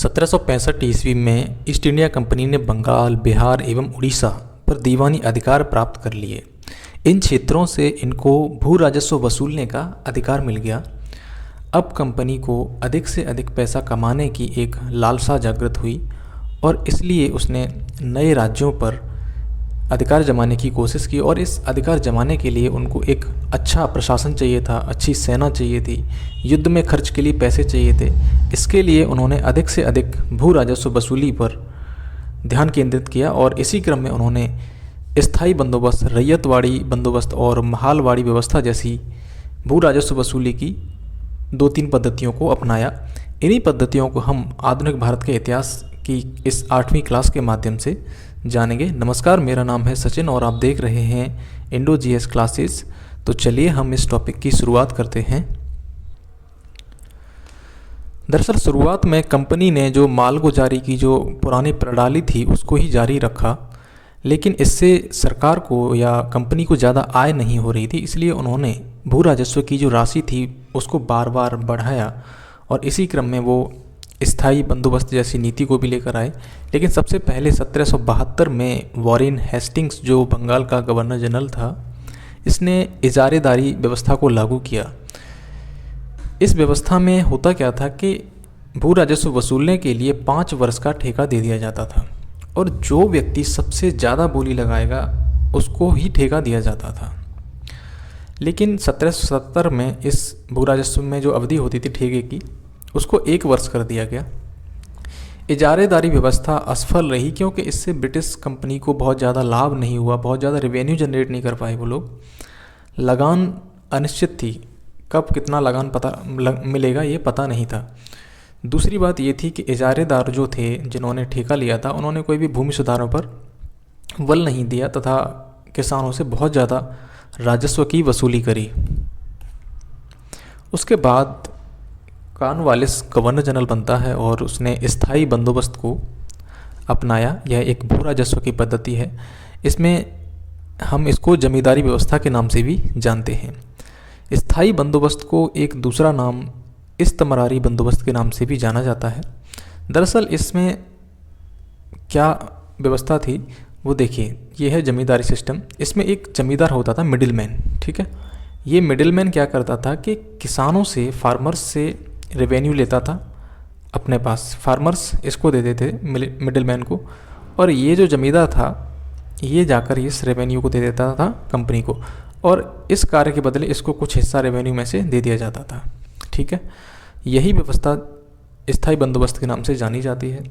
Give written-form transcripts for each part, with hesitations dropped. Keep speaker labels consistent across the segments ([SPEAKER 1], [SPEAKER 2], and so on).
[SPEAKER 1] 1765 ईस्वी में east India company ने बंगाल, बिहार एवं उड़ीसा पर दीवानी अधिकार प्राप्त कर लिए। इन क्षेत्रों से इनको भू राजस्व वसूलने का अधिकार मिल गया। अब कंपनी को अधिक से अधिक पैसा कमाने की एक लालसा जागृत हुई और इसलिए उसने नए राज्यों पर अधिकार जमाने की कोशिश की और इस अधिकार जमाने के लिए उनको एक अच्छा प्रशासन चाहिए था, अच्छी सेना चाहिए थी, युद्ध में खर्च के लिए पैसे चाहिए थे। इसके लिए उन्होंने अधिक से अधिक भू राजस्व वसूली पर ध्यान केंद्रित किया और इसी क्रम में उन्होंने स्थायी बंदोबस्त, रैयतवाड़ी बंदोबस्त और महालवाड़ी व्यवस्था जैसी भू राजस्व वसूली की 2-3 पद्धतियों को अपनाया। इन्हीं पद्धतियों को हम आधुनिक भारत के इतिहास की इस 8वीं क्लास के माध्यम से जानेंगे। नमस्कार, मेरा नाम है सचिन और आप देख रहे हैं इंडो जीएस क्लासेस। तो चलिए हम इस टॉपिक की शुरुआत करते हैं। दरअसल शुरुआत में कंपनी ने जो मालगुजारी की जो पुरानी प्रणाली थी उसको ही जारी रखा, लेकिन इससे सरकार को या कंपनी को ज़्यादा आय नहीं हो रही थी, इसलिए उन्होंने भू राजस्व की जो राशि थी उसको बार बार बढ़ाया और इसी क्रम में वो स्थायी बंदोबस्त जैसी नीति को भी लेकर आए। लेकिन सबसे पहले 1772 में वॉरेन हेस्टिंग्स जो बंगाल का गवर्नर जनरल था, इसने इजारेदारी व्यवस्था को लागू किया। इस व्यवस्था में होता क्या था कि भू राजस्व वसूलने के लिए 5 वर्ष का ठेका दे दिया जाता था और जो व्यक्ति सबसे ज़्यादा बोली लगाएगा उसको ही ठेका दिया जाता था। लेकिन 1770 में इस भू राजस्व में जो अवधि होती थी ठेके की, उसको 1 वर्ष कर दिया गया। इजारेदारी व्यवस्था असफल रही क्योंकि इससे ब्रिटिश कंपनी को बहुत ज़्यादा लाभ नहीं हुआ, बहुत ज़्यादा रेवेन्यू जनरेट नहीं कर पाए वो लोग। लगान अनिश्चित थी, कब कितना लगान मिलेगा ये पता नहीं था। दूसरी बात ये थी कि इजारेदार जो थे जिन्होंने ठेका लिया था, उन्होंने कोई भी भूमि सुधारों पर बल नहीं दिया तथा किसानों से बहुत ज़्यादा राजस्व की वसूली करी। उसके बाद कॉर्नवालिस गवर्नर जनरल बनता है और उसने स्थायी बंदोबस्त को अपनाया। यह एक भू राजस्व की पद्धति है। इसमें हम इसको जमींदारी व्यवस्था के नाम से भी जानते हैं। स्थायी बंदोबस्त को एक दूसरा नाम इस्तमरारी बंदोबस्त के नाम से भी जाना जाता है। दरअसल इसमें क्या व्यवस्था थी वो देखिए, ये है जमींदारी सिस्टम। इसमें एक जमींदार होता था, मिडिलमैन, ठीक है। ये मिडिलमैन क्या करता था कि किसानों से, फार्मर्स से रेवेन्यू लेता था अपने पास। फार्मर्स इसको दे देते मिडिलमैन को और ये जो जमींदार था ये जाकर इस रेवेन्यू को दे देता था कंपनी को और इस कार्य के बदले इसको कुछ हिस्सा रेवेन्यू में से दे दिया जाता था, ठीक है। यही व्यवस्था स्थायी बंदोबस्त के नाम से जानी जाती है।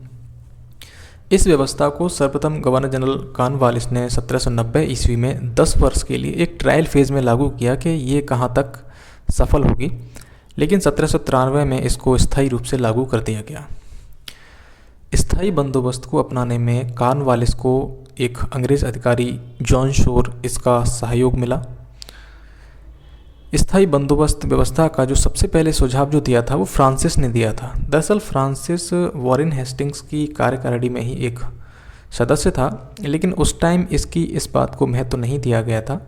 [SPEAKER 1] इस व्यवस्था को सर्वप्रथम गवर्नर जनरल कॉर्नवालिस ने 1790 ईस्वी में 10 वर्ष के लिए एक ट्रायल फेज़ में लागू किया कि ये कहाँ तक सफल होगी, लेकिन 1793 में इसको स्थायी रूप से लागू कर दिया गया। स्थायी बंदोबस्त को अपनाने में कॉर्नवालिस को एक अंग्रेज़ अधिकारी जॉन शोर इसका सहयोग मिला। स्थायी बंदोबस्त व्यवस्था का जो सबसे पहले सुझाव जो दिया था वो फ्रांसिस ने दिया था। दरअसल फ्रांसिस वॉरेन हेस्टिंग्स की कार्यकारिणी में ही एक सदस्य था, लेकिन उस टाइम इसकी इस बात को महत्व नहीं दिया गया था।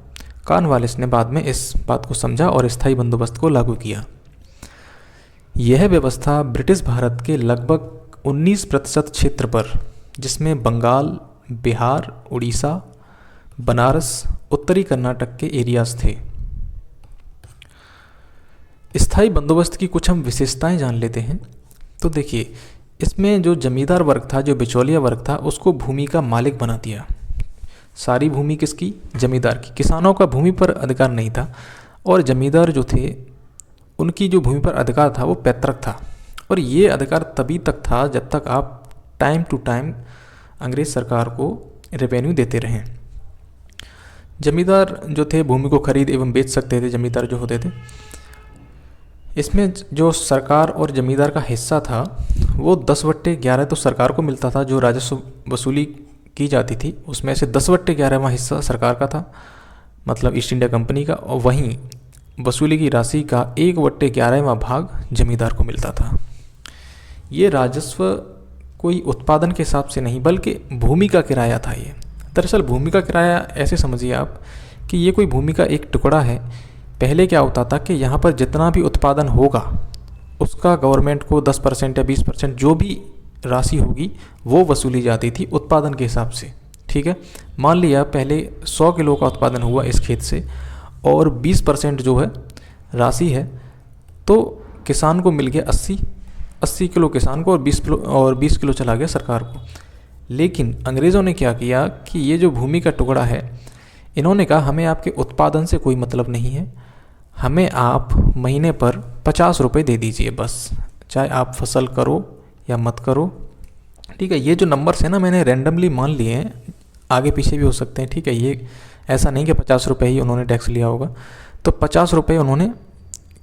[SPEAKER 1] कॉर्नवालिस ने बाद में इस बात को समझा और स्थायी बंदोबस्त को लागू किया। यह व्यवस्था ब्रिटिश भारत के लगभग 19% क्षेत्र पर, जिसमें बंगाल, बिहार, उड़ीसा, बनारस, उत्तरी कर्नाटक के एरियाज थे। स्थायी बंदोबस्त की कुछ हम विशेषताएं जान लेते हैं। तो देखिए, इसमें जो जमींदार वर्ग था, जो बिचौलिया वर्ग था, उसको भूमि का मालिक बना दिया। सारी भूमि किसकी? जमींदार की। किसानों का भूमि पर अधिकार नहीं था और जमींदार जो थे उनकी जो भूमि पर अधिकार था वो पैतृक था और ये अधिकार तभी तक था जब तक आप टाइम टू टाइम अंग्रेज़ सरकार को रेवेन्यू देते रहें। जमींदार जो थे भूमि को खरीद एवं बेच सकते थे, जमींदार जो होते थे। इसमें जो सरकार और जमींदार का हिस्सा था वो 10/11 तो सरकार को मिलता था। जो राजस्व वसूली की जाती थी उसमें से 10/11वां हिस्सा सरकार का था, मतलब ईस्ट इंडिया कंपनी का, और वहीं वसूली की राशि का 1/11वां भाग जमींदार को मिलता था। ये राजस्व कोई उत्पादन के हिसाब से नहीं बल्कि भूमि का किराया था। ये दरअसल भूमि का किराया ऐसे समझिए आप कि ये कोई भूमि का एक टुकड़ा है। पहले क्या होता था कि यहाँ पर जितना भी उत्पादन होगा उसका गवर्नमेंट को 10% या 20% जो भी राशि होगी वो वसूली जाती थी उत्पादन के हिसाब से। ठीक है, मान लिया पहले 100 किलो का उत्पादन हुआ इस खेत से और 20% जो है राशि है, तो किसान को मिल गया 80 किलो किसान को और 20 किलो चला गया सरकार को। लेकिन अंग्रेज़ों ने क्या किया कि ये जो भूमि का टुकड़ा है, इन्होंने कहा हमें आपके उत्पादन से कोई मतलब नहीं है, हमें आप महीने पर 50 रुपये दे दीजिए बस, चाहे आप फसल करो या मत करो। ठीक है, ये जो नंबर्स हैं ना मैंने रैंडमली मान लिए हैं, आगे पीछे भी हो सकते हैं। ठीक है, ये ऐसा नहीं कि 50 रुपये ही उन्होंने टैक्स लिया होगा। तो 50 रुपये उन्होंने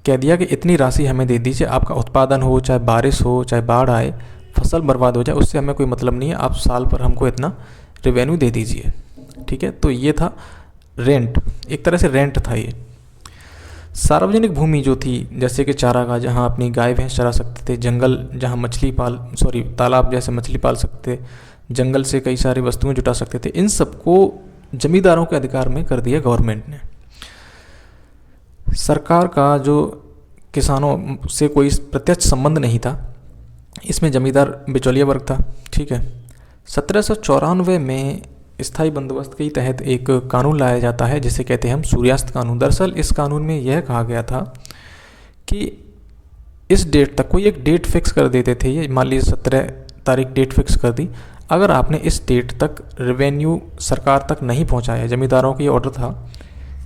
[SPEAKER 1] कह दिया कि इतनी राशि हमें दे दीजिए, आपका उत्पादन हो, चाहे बारिश हो, चाहे बाढ़ आए, फसल बर्बाद हो जाए, उससे हमें कोई मतलब नहीं है, आप साल पर हमको इतना रेवेन्यू दे दीजिए। ठीक है, तो ये था रेंट, एक तरह से रेंट था ये। सार्वजनिक भूमि जो थी, जैसे कि चारागाह जहाँ अपनी गाय भैंस चरा सकते थे, जंगल जहाँ तालाब जैसे मछली पाल सकते थे, जंगल से कई सारी वस्तुएं जुटा सकते थे, इन सबको जमींदारों के अधिकार में कर दिया गवर्नमेंट ने। सरकार का जो किसानों से कोई प्रत्यक्ष संबंध नहीं था, इसमें जमींदार बिचौलिया वर्ग था। ठीक है, 1794 में स्थायी बंदोबस्त के तहत एक कानून लाया जाता है जिसे कहते हैं हम सूर्यास्त कानून। दरअसल इस कानून में यह कहा गया था कि इस डेट तक कोई एक डेट फिक्स कर देते थे, ये मान लीजिए 17 तारीख डेट फिक्स कर दी, अगर आपने इस डेट तक रेवेन्यू सरकार तक नहीं पहुंचाया, जमींदारों की ऑर्डर था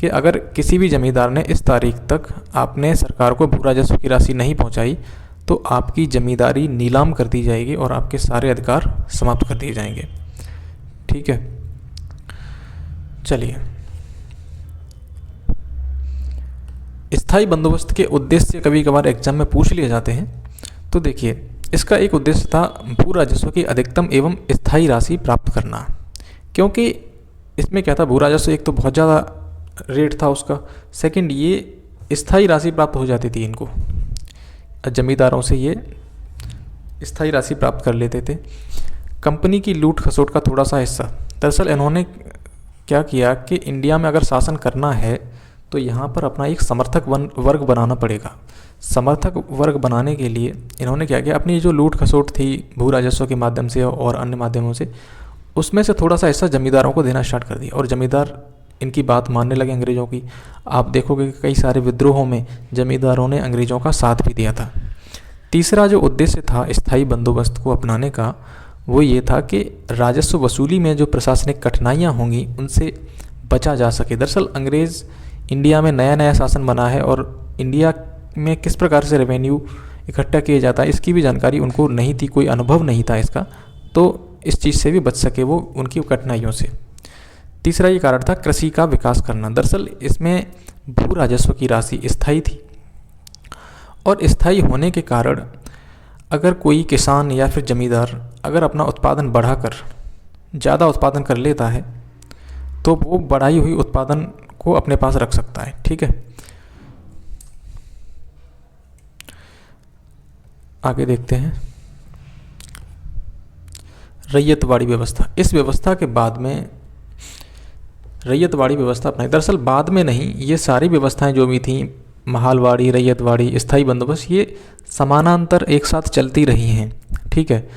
[SPEAKER 1] कि अगर किसी भी जमींदार ने इस तारीख तक आपने सरकार को भू राजस्व की राशि नहीं पहुंचाई तो आपकी जमींदारी नीलाम कर दी जाएगी और आपके सारे अधिकार समाप्त कर दिए जाएंगे। ठीक है, चलिए, स्थायी बंदोबस्त के उद्देश्य कभी कभार एग्जाम में पूछ लिए जाते हैं। तो देखिए, इसका एक उद्देश्य था भू राजस्व की अधिकतम एवं स्थायी राशि प्राप्त करना, क्योंकि इसमें क्या था, भू राजस्व एक तो बहुत ज़्यादा रेट था उसका, सेकंड ये स्थायी राशि प्राप्त हो जाती थी इनको, जमींदारों से ये स्थायी राशि प्राप्त कर लेते थे। कंपनी की लूट खसोट का थोड़ा सा हिस्सा, दरअसल इन्होंने क्या किया कि इंडिया में अगर शासन करना है तो यहाँ पर अपना एक समर्थक वर्ग बनाना पड़ेगा। समर्थक वर्ग बनाने के लिए इन्होंने क्या किया, अपनी जो लूट खसोट थी भू राजस्व के माध्यम से और अन्य माध्यमों से, उसमें से थोड़ा सा हिस्सा जमींदारों को देना स्टार्ट कर दिया और जमींदार इनकी बात मानने लगे अंग्रेज़ों की। आप देखोगे कि कई सारे विद्रोहों में जमींदारों ने अंग्रेज़ों का साथ भी दिया था। तीसरा जो उद्देश्य था स्थायी बंदोबस्त को अपनाने का, वो ये था कि राजस्व वसूली में जो प्रशासनिक कठिनाइयाँ होंगी उनसे बचा जा सके। दरअसल अंग्रेज़ इंडिया में नया नया शासन बना है और इंडिया में किस प्रकार से रेवेन्यू इकट्ठा किया जाता है इसकी भी जानकारी उनको नहीं थी, कोई अनुभव नहीं था इसका, तो इस चीज़ से भी बच सके वो उनकी कठिनाइयों से। तीसरा ये कारण था कृषि का विकास करना। दरअसल इसमें भू राजस्व की राशि स्थायी थी और स्थायी होने के कारण अगर कोई किसान या फिर जमींदार अगर अपना उत्पादन बढ़ाकर ज़्यादा उत्पादन कर लेता है तो वो बढ़ाई हुई उत्पादन को अपने पास रख सकता है। ठीक है, आगे देखते हैं रैयतवाड़ी व्यवस्था। इस व्यवस्था के बाद में रैयतवाड़ी व्यवस्था अपनाई। दरअसल बाद में नहीं, ये सारी व्यवस्थाएं जो भी थीं, महालवाड़ी, रैयतवाड़ी, स्थायी बंदोबस्त, ये समानांतर एक साथ चलती रही हैं। ठीक है,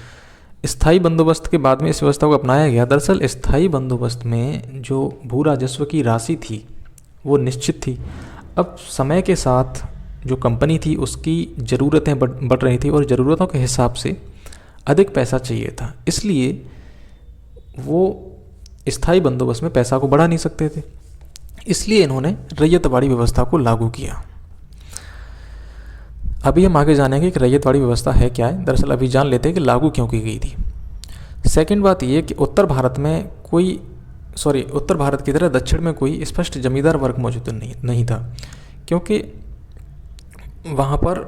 [SPEAKER 1] स्थायी बंदोबस्त के बाद में इस व्यवस्था को अपनाया गया। दरअसल स्थायी बंदोबस्त में जो भू राजस्व की राशि थी वो निश्चित थी। अब समय के साथ जो कंपनी थी उसकी ज़रूरतें बढ़ रही थी और ज़रूरतों के हिसाब से अधिक पैसा चाहिए था, इसलिए वो स्थायी बंदोबस्त में पैसा को बढ़ा नहीं सकते थे, इसलिए इन्होंने रैयतवाड़ी व्यवस्था को लागू किया। अभी हम आगे जानेंगे कि रैयतवाड़ी व्यवस्था है क्या है। दरअसल अभी जान लेते हैं कि लागू क्यों की गई थी। सेकंड बात ये कि उत्तर भारत की तरह दक्षिण में कोई स्पष्ट जमींदार वर्ग मौजूद नहीं था, क्योंकि वहाँ पर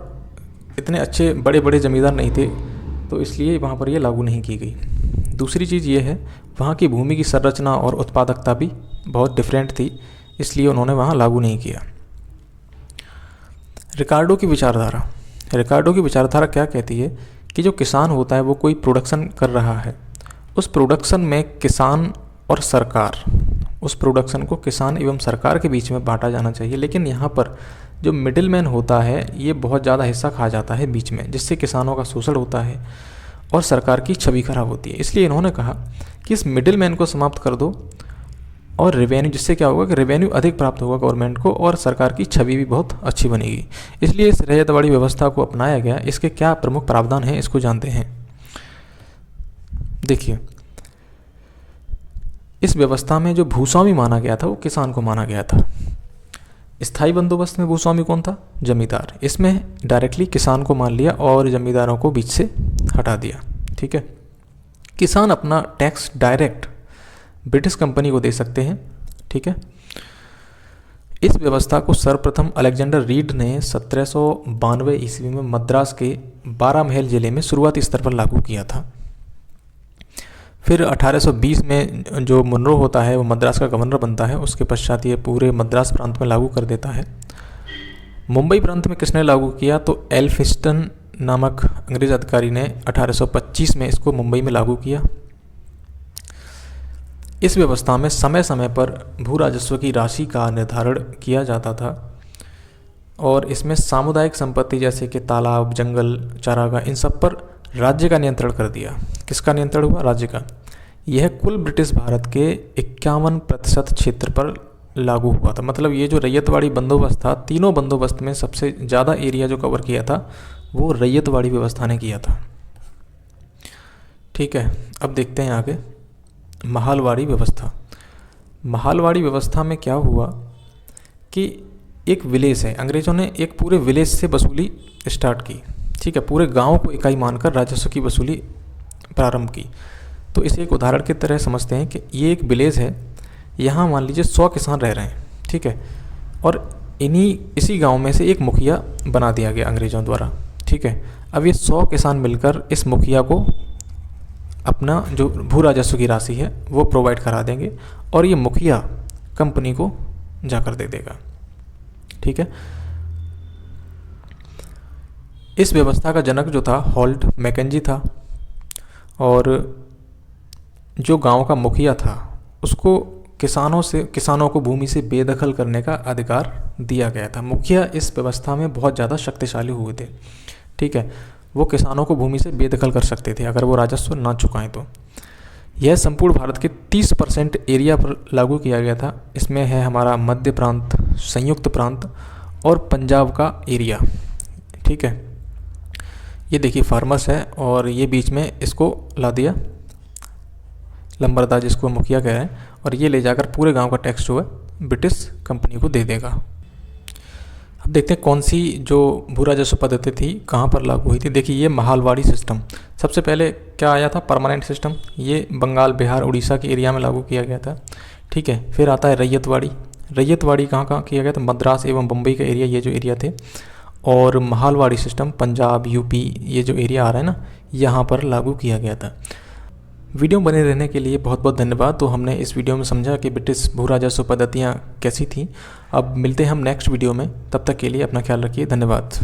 [SPEAKER 1] इतने अच्छे बड़े बड़े जमींदार नहीं थे, तो इसलिए वहाँ पर ये लागू नहीं की गई। दूसरी चीज़ ये है, वहाँ की भूमि की संरचना और उत्पादकता भी बहुत डिफरेंट थी, इसलिए उन्होंने वहाँ लागू नहीं किया। रिकार्डो की विचारधारा क्या कहती है कि जो किसान होता है वो कोई प्रोडक्शन कर रहा है, उस प्रोडक्शन में किसान और सरकार, उस प्रोडक्शन को किसान एवं सरकार के बीच में बांटा जाना चाहिए। लेकिन यहाँ पर जो मिडिल मैन होता है ये बहुत ज़्यादा हिस्सा खा जाता है बीच में, जिससे किसानों का शोषण होता है और सरकार की छवि खराब होती है। इसलिए इन्होंने कहा कि इस मिडिल मैन को समाप्त कर दो और रेवेन्यू, जिससे क्या होगा कि रेवेन्यू अधिक प्राप्त होगा गवर्नमेंट को और सरकार की छवि भी बहुत अच्छी बनेगी। इसलिए इस रैयतवाड़ी व्यवस्था को अपनाया गया। इसके क्या प्रमुख प्रावधान हैं इसको जानते हैं। देखिए, इस व्यवस्था में जो भूस्वामी माना गया था वो किसान को माना गया था। स्थायी बंदोबस्त में भूस्वामी कौन था? जमींदार। इसमें डायरेक्टली किसान को मान लिया और जमींदारों को बीच से हटा दिया। ठीक है, किसान अपना टैक्स डायरेक्ट ब्रिटिश कंपनी को दे सकते हैं। ठीक है, इस व्यवस्था को सर्वप्रथम अलेक्जेंडर रीड ने 1792 ईस्वी में मद्रास के 12 महल जिले में शुरुआती स्तर पर लागू किया था। फिर 1820 में जो मुनरो होता है वो मद्रास का गवर्नर बनता है। उसके पश्चात ये पूरे मद्रास प्रांत में लागू कर देता है। मुंबई प्रांत में किसने लागू किया? तो एल्फिंस्टन नामक अंग्रेज अधिकारी ने 1825 में इसको मुंबई में लागू किया। इस व्यवस्था में समय समय पर भू राजस्व की राशि का निर्धारण किया जाता था और इसमें सामुदायिक संपत्ति जैसे कि तालाब, जंगल, चारागाह, इन सब पर राज्य का नियंत्रण कर दिया। किसका नियंत्रण हुआ? राज्य का। यह कुल ब्रिटिश भारत के 51% क्षेत्र पर लागू हुआ था। मतलब ये जो रैयतवाड़ी बंदोबस्त था, तीनों बंदोबस्त में सबसे ज़्यादा एरिया जो कवर किया था वो रैयतवाड़ी व्यवस्था ने किया था। ठीक है, अब देखते हैं आगे महालवाड़ी व्यवस्था। महालवाड़ी व्यवस्था में क्या हुआ कि एक विलेज है, अंग्रेज़ों ने एक पूरे विलेज से वसूली स्टार्ट की। ठीक है, पूरे गांव को इकाई मानकर राजस्व की वसूली प्रारंभ की। तो इसे एक उदाहरण की तरह समझते हैं कि ये एक विलेज है, यहाँ मान लीजिए 100 किसान रह रहे हैं। ठीक है, और इसी गांव में से एक मुखिया बना दिया गया अंग्रेज़ों द्वारा। ठीक है, अब ये 100 किसान मिलकर इस मुखिया को अपना जो भू राजस्व की राशि है वो प्रोवाइड करा देंगे और ये मुखिया कंपनी को जाकर दे देगा। ठीक है, इस व्यवस्था का जनक जो था हॉल्ट मैकेंजी था और जो गांव का मुखिया था उसको किसानों को भूमि से बेदखल करने का अधिकार दिया गया था। मुखिया इस व्यवस्था में बहुत ज़्यादा शक्तिशाली हुए थे। ठीक है, वो किसानों को भूमि से बेदखल कर सकते थे अगर वो राजस्व ना चुकाएं तो। यह संपूर्ण भारत के 30% एरिया पर लागू किया गया था। इसमें है हमारा मध्य प्रांत, संयुक्त प्रांत और पंजाब का एरिया। ठीक है, ये देखिए फार्मर्स है और ये बीच में इसको ला दिया लंबरदार, जिसको मुखिया कह रहे हैं, और ये ले जाकर पूरे गांव का टैक्स जो है ब्रिटिश कंपनी को दे देगा। अब देखते हैं कौन सी जो भू राजस्व पद्धति थी कहाँ पर लागू हुई थी। देखिए, ये महालवाड़ी सिस्टम सबसे पहले क्या आया था? Permanent system. ये बंगाल, बिहार, उड़ीसा के एरिया में लागू किया गया था। ठीक है, फिर आता है रैयतवाड़ी। रैयतवाड़ी कहाँ कहाँ किया गया था? मद्रास एवं बम्बई का एरिया, ये जो एरिया थे। और महालवाड़ी सिस्टम पंजाब, यूपी, ये जो एरिया आ रहा है ना, यहाँ पर लागू किया गया था। वीडियो बने रहने के लिए बहुत बहुत धन्यवाद। तो हमने इस वीडियो में समझा कि ब्रिटिश भू राजस्व पद्धतियाँ कैसी थी। अब मिलते हैं हम नेक्स्ट वीडियो में, तब तक के लिए अपना ख्याल रखिए। धन्यवाद।